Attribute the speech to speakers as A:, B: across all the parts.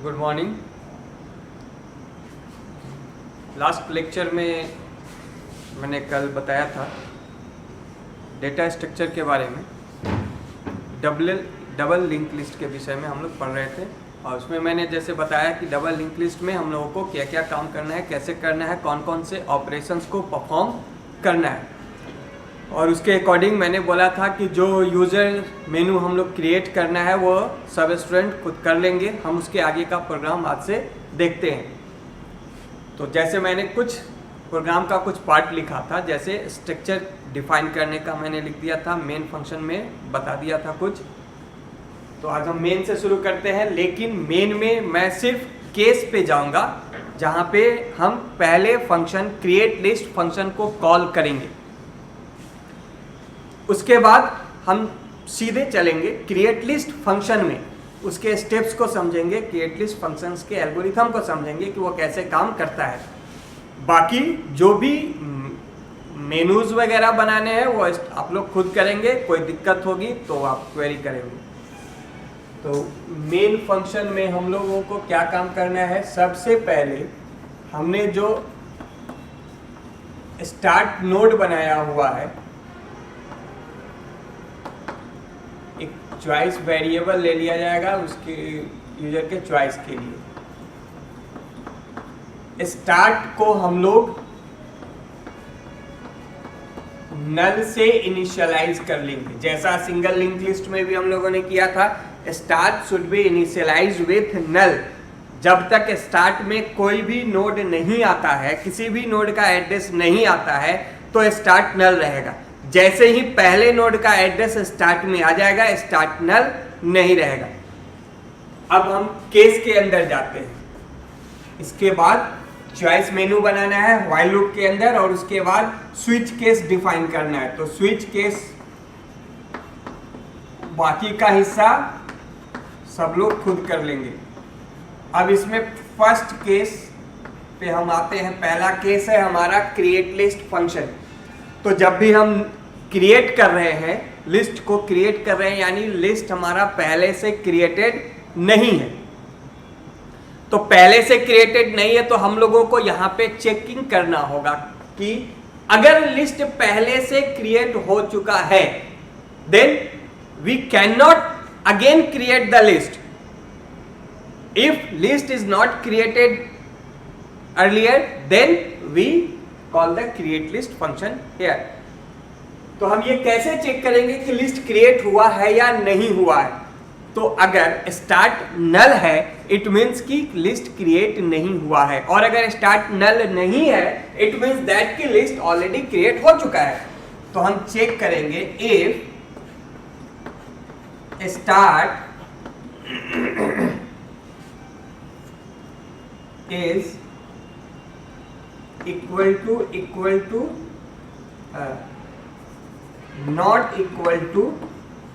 A: Good morning. Last lecture में मैंने कल बताया था डेटा स्ट्रक्चर के बारे में, डबल लिंक लिस्ट के विषय में हम लोग पढ़ रहे थे। और उसमें मैंने जैसे बताया कि डबल लिंक लिस्ट में हम लोगों को क्या क्या काम करना है, कैसे करना है, कौन कौन से ऑपरेशंस को परफॉर्म करना है। और उसके अकॉर्डिंग मैंने बोला था कि जो यूज़र मेनू हम लोग क्रिएट करना है वो सब स्टूडेंट खुद कर लेंगे। हम उसके आगे का प्रोग्राम आज से देखते हैं। तो जैसे मैंने कुछ प्रोग्राम का कुछ पार्ट लिखा था, जैसे स्ट्रक्चर डिफाइन करने का मैंने लिख दिया था, मेन फंक्शन में बता दिया था कुछ। तो आज हम मेन से शुरू करते हैं, लेकिन मेन में मैं सिर्फ केस पे जाऊंगा जहाँ पे हम पहले फंक्शन क्रिएट लिस्ट फंक्शन को कॉल करेंगे। उसके बाद हम सीधे चलेंगे क्रिएट लिस्ट फंक्शन में, उसके स्टेप्स को समझेंगे, क्रिएट लिस्ट फंक्शंस के एल्गोरिथम को समझेंगे कि वो कैसे काम करता है। बाकी जो भी मेनूज वगैरह बनाने हैं वो आप लोग खुद करेंगे। कोई दिक्कत होगी तो आप क्वेरी करेंगे। तो मेन फंक्शन में हम लोगों को क्या काम करना है, सबसे पहले हमने जो स्टार्ट नोड बनाया हुआ है, एक चॉइस वेरिएबल ले लिया जाएगा उसके यूजर के चॉइस के लिए। स्टार्ट को हम लोग नल से इनिशियलाइज कर लेंगे, जैसा सिंगल लिंक लिस्ट में भी हम लोगों ने किया था। Start should be initialize with null. जब तक स्टार्ट में कोई भी नोड नहीं आता है, किसी भी नोड का एड्रेस नहीं आता है, तो स्टार्ट नल रहेगा। जैसे ही पहले नोड का एड्रेस स्टार्ट में आ जाएगा, स्टार्ट नल नहीं रहेगा। अब हम केस के अंदर जाते हैं। इसके बाद चॉइस मेनू बनाना है व्हाइल लूप के अंदर, और उसके बाद स्विच केस डिफाइन करना है। तो स्विच केस बाकी का हिस्सा सब लोग खुद कर लेंगे। अब इसमें फर्स्ट केस पे हम आते हैं। पहला केस है हमारा क्रिएट लिस्ट फंक्शन। तो जब भी हम क्रिएट कर रहे हैं, लिस्ट को क्रिएट कर रहे हैं, यानी लिस्ट हमारा पहले से क्रिएटेड नहीं है। तो पहले से क्रिएटेड नहीं है तो हम लोगों को यहाँ पे चेकिंग करना होगा कि अगर लिस्ट पहले से क्रिएट हो चुका है, then we can not again create the list. If list is not created earlier, then we call the create list function here. तो हम ये कैसे चेक करेंगे कि लिस्ट क्रिएट हुआ है या नहीं हुआ है? तो अगर स्टार्ट नल है, इट मीन्स कि लिस्ट क्रिएट नहीं हुआ है, और अगर स्टार्ट नल नहीं है, इट मीन्स दैट की लिस्ट ऑलरेडी क्रिएट हो चुका है। तो हम चेक करेंगे if start is equal to not equal to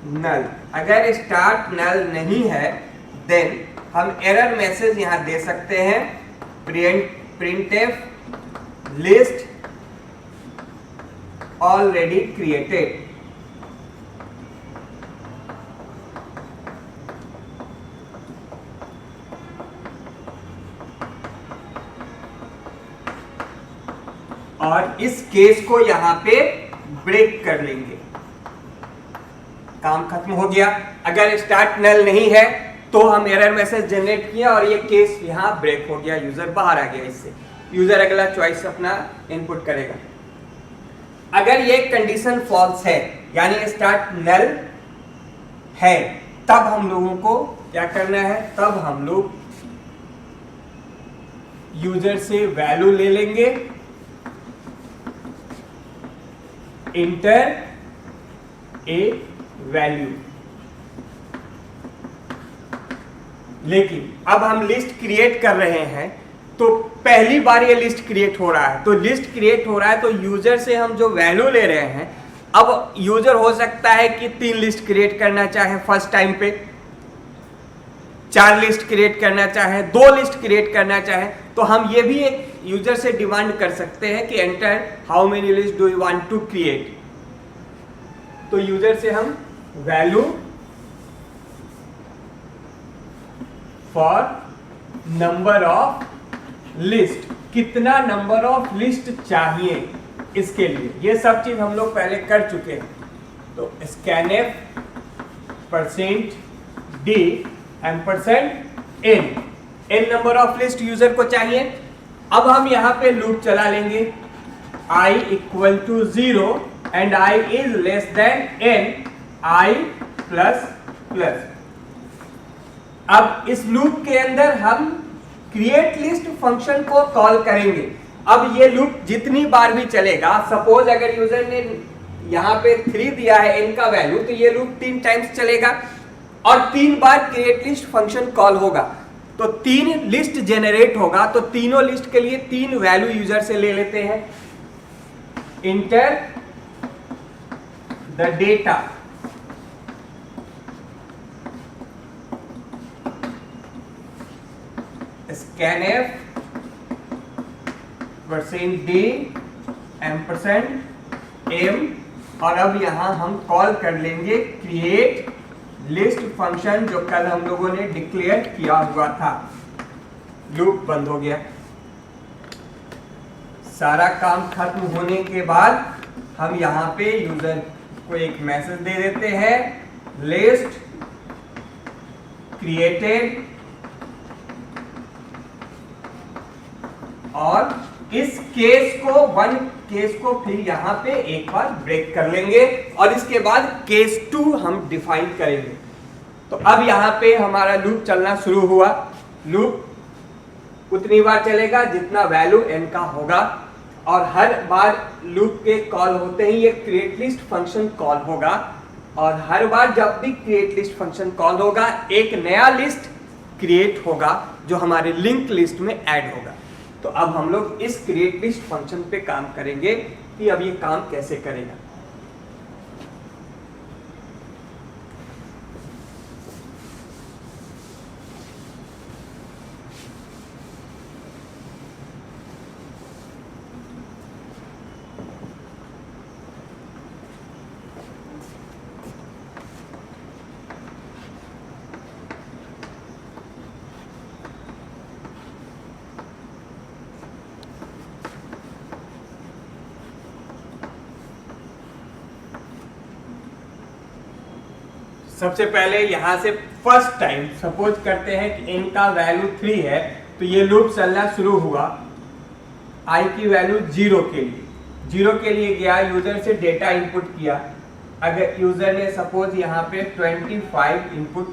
A: null. अगर स्टार्ट नल नहीं है, देन हम एरर मैसेज यहां दे सकते हैं, प्रिंटफ लिस्ट ऑलरेडी क्रिएटेड। और इस केस को यहां पे ब्रेक कर लेंगे। काम खत्म हो गया। अगर स्टार्ट नल नहीं है तो हम एरर मैसेज जनरेट किया और ये केस यहां ब्रेक हो गया, यूजर बाहर आ गया। इससे यूजर अगला चॉइस अपना इनपुट करेगा। अगर ये कंडीशन फॉल्स है, यानी स्टार्ट नल है, तब हम लोगों को क्या करना है? तब हम लोग यूजर से वैल्यू ले लेंगे, इंटर ए वैल्यू। लेकिन अब हम लिस्ट क्रिएट कर रहे हैं, तो पहली बार ये लिस्ट क्रिएट हो रहा है। तो लिस्ट क्रिएट हो रहा है तो यूजर से हम जो वैल्यू ले रहे हैं, अब यूजर हो सकता है कि 3 लिस्ट क्रिएट करना चाहे फर्स्ट टाइम पे, 4 लिस्ट क्रिएट करना चाहे, 2 लिस्ट क्रिएट करना चाहे। तो हम ये भी एक यूजर से डिमांड कर सकते हैं कि enter how many list do you want to create. तो यूजर से हम value for number of list, कितना नंबर ऑफ लिस्ट चाहिए इसके लिए, ये सब चीज हम लोग पहले कर चुके हैं। तो scanf %d %n, n number of list user को चाहिए। अब हम यहां पे लूप चला लेंगे i equal to 0 and i is less than n, i plus plus. अब इस लूप के अंदर हम क्रिएट लिस्ट फंक्शन को कॉल करेंगे। अब ये लूप जितनी बार भी चलेगा, सपोज अगर यूजर ने यहाँ पे 3 दिया है n का वैल्यू, तो ये लूप 3 टाइम्स चलेगा और 3 बार क्रिएट लिस्ट फंक्शन कॉल होगा, तो 3 लिस्ट जेनरेट होगा। तो तीनों लिस्ट के लिए 3 वैल्यू यूजर से ले लेते हैं। Enter the data, scanf %d %m, और अब यहां हम कॉल कर लेंगे क्रिएट लिस्ट फंक्शन जो कल हम लोगों ने डिक्लेयर किया हुआ था। लूप बंद हो गया। सारा काम खत्म होने के बाद हम यहां पे यूजर को एक मैसेज दे देते हैं, लिस्ट क्रिएटेड, और इस केस को, 1 केस को फिर यहां पे एक बार ब्रेक कर लेंगे और इसके बाद केस 2 हम डिफाइन करेंगे। तो अब यहां पे हमारा लूप चलना शुरू हुआ। लूप उतनी बार चलेगा जितना वैल्यू n का होगा, और हर बार लूप के कॉल होते ही ये क्रिएट लिस्ट फंक्शन कॉल होगा, और हर बार जब भी क्रिएट लिस्ट फंक्शन कॉल होगा एक नया लिस्ट क्रिएट होगा जो हमारे लिंक लिस्ट में ऐड होगा। तो अब हम लोग इस क्रिएट लिस्ट फंक्शन पे काम करेंगे कि अब ये काम कैसे करेगा। सबसे पहले यहां से फर्स्ट टाइम सपोज करते हैं कि n का वैल्यू 3 है, तो ये लूप चलना शुरू हुआ i की वैल्यू 0 के लिए। 0 के लिए गया, यूजर से डेटा इनपुट किया। अगर यूजर ने सपोज यहाँ पे 25 इनपुट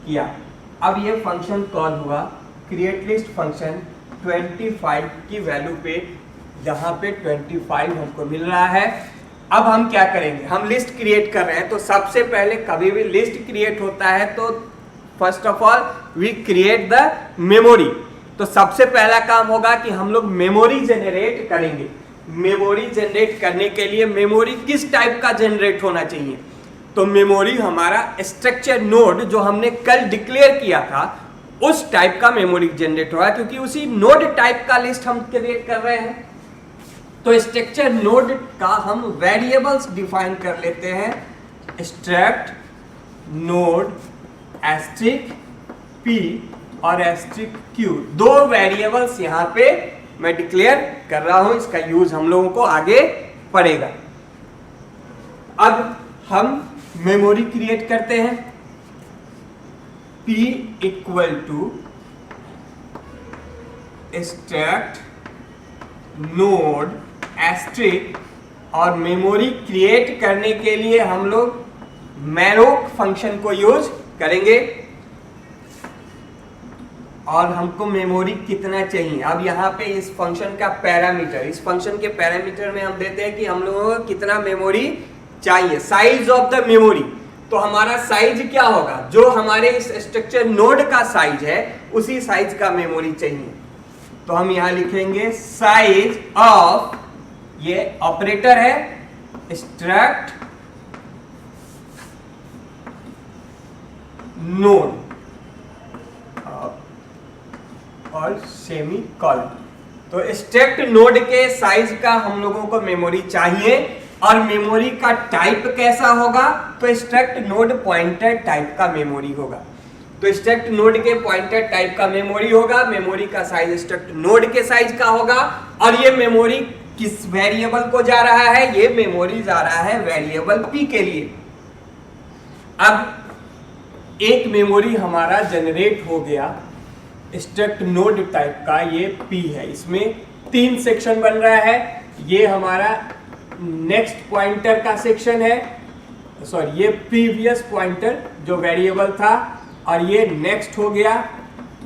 A: किया, अब ये फंक्शन कॉल हुआ क्रिएट लिस्ट फंक्शन 25 की वैल्यू पे, जहां पे 25 हमको मिल रहा है। अब हम क्या करेंगे, हम लिस्ट क्रिएट कर रहे हैं, तो सबसे पहले कभी भी लिस्ट क्रिएट होता है तो first of all we create the memory. तो सबसे पहला काम होगा कि हम लोग मेमोरी जनरेट करेंगे। मेमोरी जनरेट करने के लिए मेमोरी किस टाइप का जनरेट होना चाहिए, तो मेमोरी हमारा स्ट्रक्चर नोड जो हमने कल डिक्लेयर किया था उस टाइप का मेमोरी जनरेट होगा, क्योंकि उसी नोड टाइप का लिस्ट हम क्रिएट कर रहे हैं। तो स्ट्रक्चर नोड का हम वेरिएबल्स डिफाइन कर लेते हैं, स्ट्रक्ट नोड एस्ट्रिक p और एस्ट्रिक q, 2 वेरिएबल्स यहाँ पे मैं डिक्लेयर कर रहा हूं। इसका यूज हम लोगों को आगे पड़ेगा। अब हम मेमोरी क्रिएट करते हैं, p equal to struct node asterisk, और मेमोरी क्रिएट करने के लिए हम लोग मैरोक फंक्शन को यूज करेंगे। और हमको मेमोरी कितना चाहिए, अब यहाँ पे इस फंक्शन का पैरामीटर, इस फंक्शन के पैरामीटर में हम देते हैं कि हम लोगों को कितना मेमोरी चाहिए, साइज ऑफ द मेमोरी। तो हमारा साइज क्या होगा, जो हमारे इस स्ट्रक्चर नोड का साइज है उसी साइज का मेमोरी चाहिए। तो हम यहां लिखेंगे साइज ऑफ, ये ऑपरेटर है स्ट्रक्ट नोड और सेमी कॉलन। तो स्ट्रक्ट नोड के साइज का हम लोगों को मेमोरी चाहिए, और मेमोरी का टाइप कैसा होगा, तो स्ट्रक्ट नोड पॉइंटर टाइप का मेमोरी होगा। तो स्ट्रक्ट नोड के पॉइंटर टाइप का मेमोरी होगा, मेमोरी का साइज स्ट्रक्ट नोड के साइज का होगा, और ये मेमोरी किस वेरिएबल को जा रहा है, ये मेमोरी जा रहा है वेरिएबल p के लिए। अब एक मेमोरी हमारा जनरेट हो गया स्ट्रक्ट नोड टाइप का, ये p है, इसमें 3 सेक्शन बन रहा है। ये हमारा नेक्स्ट पॉइंटर का सेक्शन है, सॉरी ये प्रीवियस पॉइंटर जो वेरिएबल था, और ये नेक्स्ट हो गया,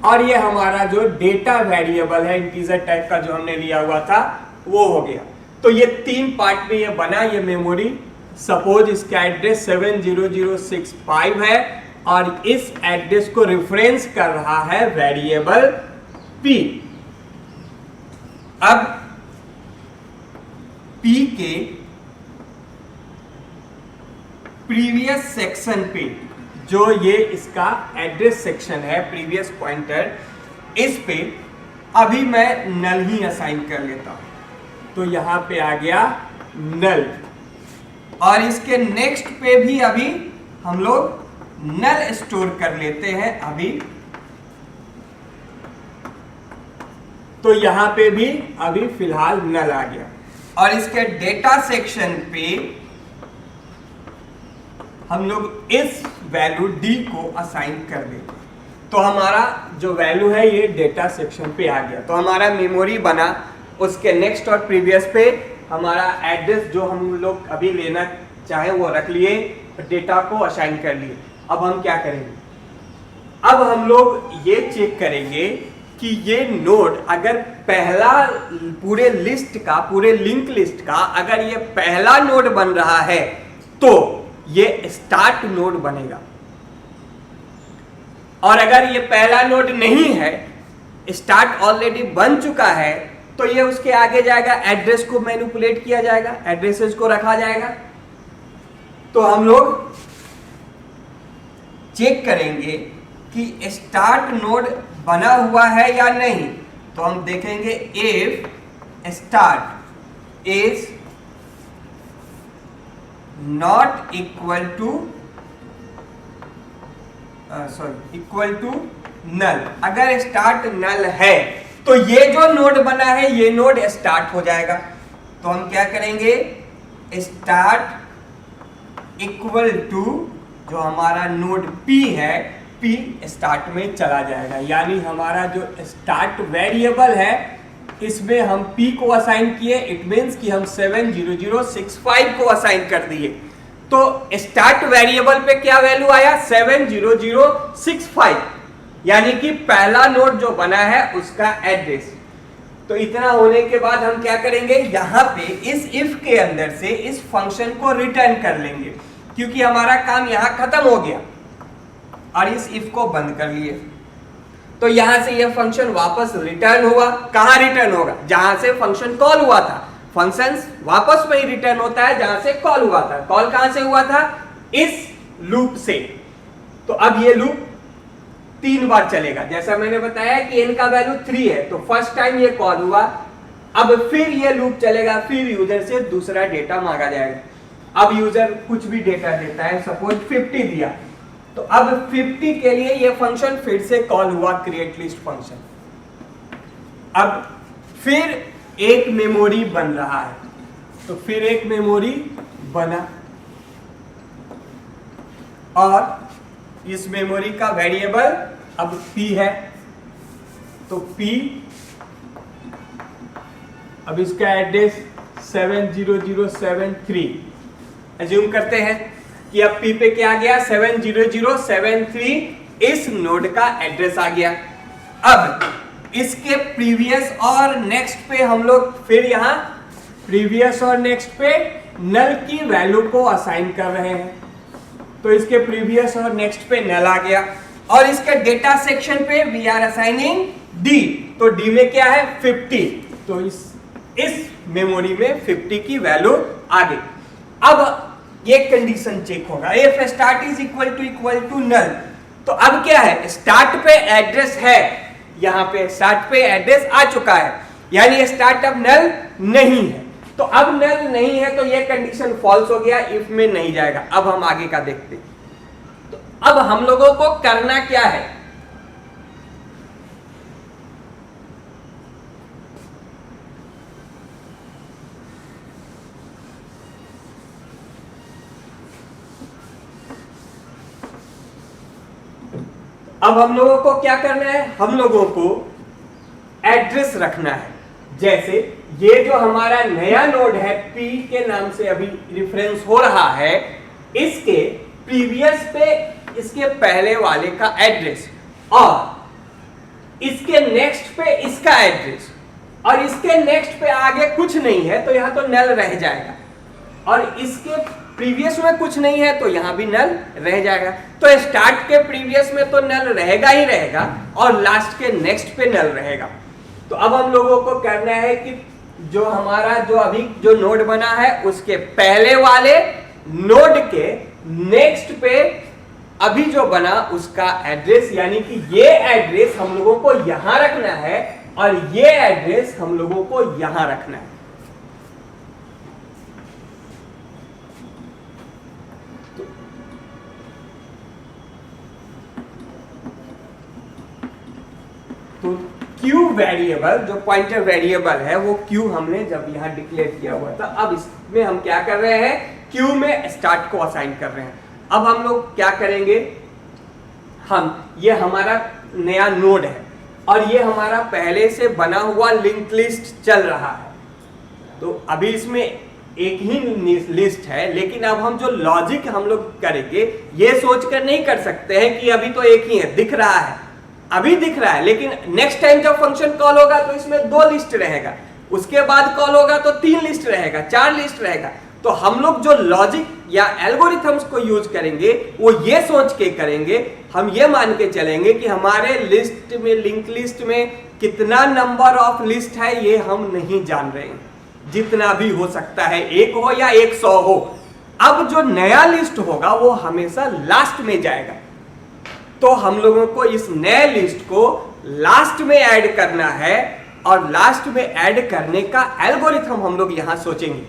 A: और ये हमारा जो डेटा वेरिएबल है इंटीजर टाइप का जो हमने लिया हुआ था वो हो गया। तो ये 3 पार्ट में ये बना ये मेमोरी। सपोज इसका एड्रेस 70065 है और इस एड्रेस को रेफरेंस कर रहा है वेरिएबल p। अब p के प्रीवियस सेक्शन पे जो ये इसका एड्रेस सेक्शन है, प्रीवियस पॉइंटर, इस पे अभी मैं नल ही असाइन कर लेता हूं, तो यहां पे आ गया नल, और इसके नेक्स्ट पे भी अभी हम लोग नल स्टोर कर लेते हैं अभी, तो यहां पे भी अभी फिलहाल नल आ गया, और इसके डेटा सेक्शन पे हम लोग इस वैल्यू d को असाइन कर देंगे। तो हमारा जो वैल्यू है ये डेटा सेक्शन पे आ गया, तो हमारा मेमोरी बना, उसके नेक्स्ट और प्रीवियस पे हमारा एड्रेस जो हम लोग अभी लेना चाहे वो रख लिए, डेटा को असाइन कर लिए। अब हम क्या करेंगे, अब हम लोग ये चेक करेंगे कि ये नोड अगर पहला पूरे लिस्ट का, पूरे लिंक लिस्ट का अगर ये पहला नोड बन रहा है तो ये स्टार्ट नोड बनेगा, और अगर ये पहला नोड नहीं है, स्टार्ट ऑलरेडी बन चुका है, तो ये उसके आगे जाएगा, एड्रेस को मैनिपुलेट किया जाएगा, एड्रेसेस को रखा जाएगा। तो हम लोग चेक करेंगे कि स्टार्ट नोड बना हुआ है या नहीं, तो हम देखेंगे if start is not equal to equal to null. अगर स्टार्ट नल है तो ये जो नोड बना है ये नोड स्टार्ट हो जाएगा। तो हम क्या करेंगे, स्टार्ट इक्वल टू जो हमारा नोड P है, P स्टार्ट में चला जाएगा, यानी हमारा जो स्टार्ट वेरिएबल है इसमें हम P को असाइन किए, इट मींस कि हम 70065 को असाइन कर दिए। तो स्टार्ट वेरिएबल पे क्या वैल्यू आया, 70065, यानी कि पहला नोड जो बना है उसका एड्रेस। तो इतना होने के बाद हम क्या करेंगे, यहां पे इस इफ के अंदर से इस फंक्शन को रिटर्न कर लेंगे, क्योंकि हमारा काम यहां खत्म हो गया, और इस इफ को बंद कर लिए। तो यहां से यह फंक्शन वापस रिटर्न हुआ। कहां रिटर्न होगा, जहां से फंक्शन कॉल हुआ था। फंक्शन वापस वही रिटर्न होता है जहां से कॉल हुआ था। कॉल कहां से हुआ था, इस लूप से। तो अब ये लूप 3 बार चलेगा, जैसा मैंने बताया कि n का वैल्यू 3 है, तो फर्स्ट टाइम ये कॉल हुआ, अब फिर ये लूप चलेगा, फिर यूजर से दूसरा डेटा मांगा जाएगा। अब यूजर कुछ भी डेटा देता है, सपोज 50 दिया, तो अब 50 के लिए ये फंक्शन फिर से कॉल हुआ, क्रिएट लिस्ट फंक्शन। अब फिर एक मेमोरी बन रहा है, तो फिर एक मेमोरी बना, और इस मेमोरी का वेरिएबल अब P है, तो P अब इसका एड्रेस 70073, एज्यूम करते हैं कि अब P पे क्या आ गया, 70073, इस नोड का एड्रेस आ गया। अब इसके प्रीवियस और नेक्स्ट पे हम लोग फिर यहां प्रीवियस और नेक्स्ट पे नल की वैल्यू को असाइन कर रहे हैं, तो इसके प्रीवियस और नेक्स्ट पे नल आ गया, और इसके डेटा सेक्शन पे वी आर असाइनिंग D, तो D में क्या है 50, तो इस मेमोरी में 50 की वैल्यू आ गई। अब ये कंडीशन चेक होगा, if start is equal to null, तो अब क्या है, स्टार्ट पे एड्रेस है, यहां पे स्टार्ट पे एड्रेस आ चुका है, यानी स्टार्ट अब नल नहीं है। तो अब नल नहीं है तो ये कंडीशन फॉल्स हो गया, इफ में नहीं जाएगा। अब हम आगे का देखते हैं। तो अब हम लोगों को करना क्या है, अब हम लोगों को क्या करना है, हम लोगों को एड्रेस रखना है। जैसे ये जो हमारा नया नोड है P के नाम से अभी रिफरेंस हो रहा है, इसके प्रीवियस पे इसके पहले वाले का एड्रेस और इसके नेक्स्ट पे इसका एड्रेस और इसके नेक्स्ट पे आगे कुछ नहीं है तो यहां तो नल रह जाएगा, और इसके प्रीवियस में कुछ नहीं है तो यहां भी नल रह जाएगा। तो स्टार्ट के प्रीवियस में तो नल रहेगा ही रहेगा और लास्ट के नेक्स्ट पे नल रहेगा। तो अब हम लोगों को करना है कि जो हमारा जो अभी जो नोड बना है उसके पहले वाले नोड के नेक्स्ट पे अभी जो बना उसका एड्रेस, यानी कि ये एड्रेस हम लोगों को यहां रखना है और ये एड्रेस हम लोगों को यहां रखना है। तो Q वेरिएबल जो पॉइंटर वेरिएबल है वो Q हमने जब यहां डिक्लेयर किया हुआ था, अब इसमें हम क्या कर रहे हैं, Q में स्टार्ट को असाइन कर रहे हैं। अब हम लोग क्या करेंगे, हम ये हमारा नया नोड है और ये हमारा पहले से बना हुआ लिंक लिस्ट चल रहा है, तो अभी इसमें एक ही लिस्ट है, लेकिन अब हम जो लॉजिक हम लोग करेंगे ये सोचकर नहीं कर सकते हैं कि अभी तो एक ही है, दिख रहा है, अभी दिख रहा है, लेकिन नेक्स्ट टाइम जब फंक्शन कॉल होगा तो इसमें 2 लिस्ट रहेगा, उसके बाद कॉल होगा तो 3 लिस्ट रहेगा, 4 लिस्ट रहेगा। तो हम लोग जो लॉजिक या एल्गोरिथम्स को यूज करेंगे वो ये सोच के करेंगे, हम ये मान के चलेंगे कि हमारे लिस्ट में, लिंक लिस्ट में कितना नंबर ऑफ लिस्ट है ये हम नहीं जान रहे हैं, जितना भी हो सकता है, 1 हो या 100 हो। अब जो नया लिस्ट होगा वो हमेशा लास्ट में जाएगा, तो हम लोगों को इस नए लिस्ट को लास्ट में ऐड करना है और लास्ट में ऐड करने का एल्गोरिथम हम लोग यहां सोचेंगे।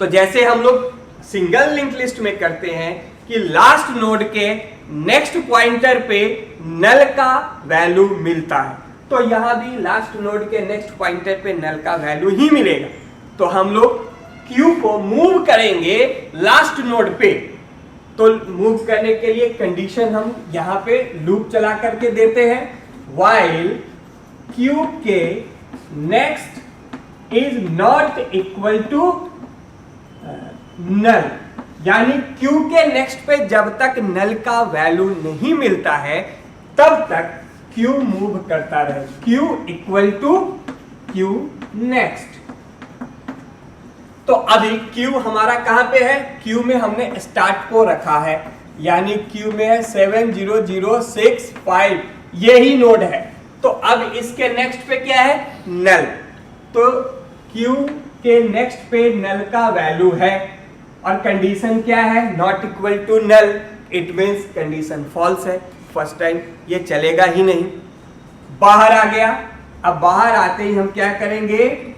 A: तो जैसे हम लोग सिंगल लिंक लिस्ट में करते हैं कि लास्ट नोड के नेक्स्ट पॉइंटर पे नल का वैल्यू मिलता है, तो यहां भी लास्ट नोड के नेक्स्ट पॉइंटर पे नल का वैल्यू ही मिलेगा। तो हम लोग Q को मूव करेंगे लास्ट नोड पे, तो मूव करने के लिए कंडीशन हम यहां पे लूप चला करके देते हैं, while Q के next is not equal to null, यानी Q के नेक्स्ट पे जब तक नल का वैल्यू नहीं मिलता है तब तक Q मूव करता रहे, Q equal to Q next. तो अभी Q हमारा कहां पे है, Q में हमने स्टार्ट को रखा है, यानी Q में है 70065, यही नोड है। तो अब इसके नेक्स्ट पे क्या है, नल, तो Q के नेक्स्ट पे नल का वैल्यू है और कंडीशन क्या है, not equal to null, it means condition false है, फर्स्ट टाइम ये चलेगा ही नहीं। बाहर आ गया, अब बाहर आते ही हम क्या करेंगे,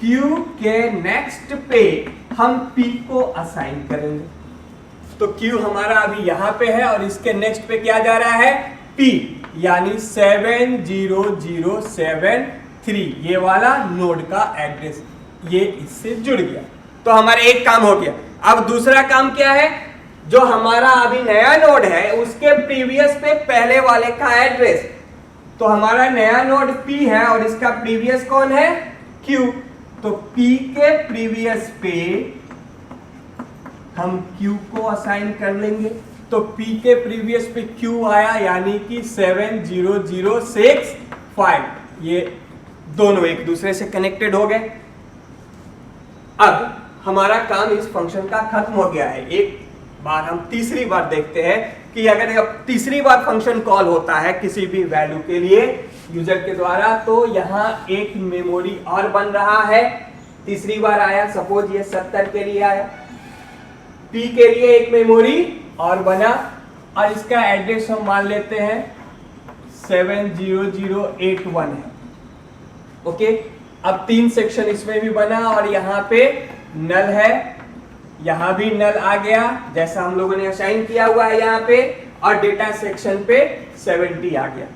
A: Q के नेक्स्ट पे हम P को असाइन करेंगे, तो Q हमारा अभी यहां पे है और इसके नेक्स्ट पे क्या जा रहा है, P, यानी 70073, ये वाला नोड का एड्रेस, ये इससे जुड़ गया। तो हमारा एक काम हो गया। अब दूसरा काम क्या है, जो हमारा अभी नया नोड है उसके प्रीवियस पे पहले वाले का एड्रेस, तो हमारा नया नोड P है और इसका प्रीवियस कौन है, Q, तो P के प्रीवियस पे हम Q को असाइन कर लेंगे, तो P के प्रीवियस पे Q आया, यानी कि 70065, ये दोनों एक दूसरे से कनेक्टेड हो गए। अब हमारा काम इस फंक्शन का खत्म हो गया है। एक बार हम तीसरी बार देखते हैं कि अगर अब तीसरी बार फंक्शन कॉल होता है किसी भी वैल्यू के लिए यूजर के द्वारा, तो यहाँ एक मेमोरी और बन रहा है। तीसरी बार आया, सपोज ये 70 के लिए आया, P के लिए एक मेमोरी और बना और इसका एड्रेस हम मान लेते हैं 70081 है। ओके, अब 3 सेक्शन इसमें भी बना और यहाँ पे नल है यहाँ भी नल आ गया जैसा हम लोगों ने असाइन किया हुआ है यहाँ पे, और डेटा सेक्शन पे 70 आ गया।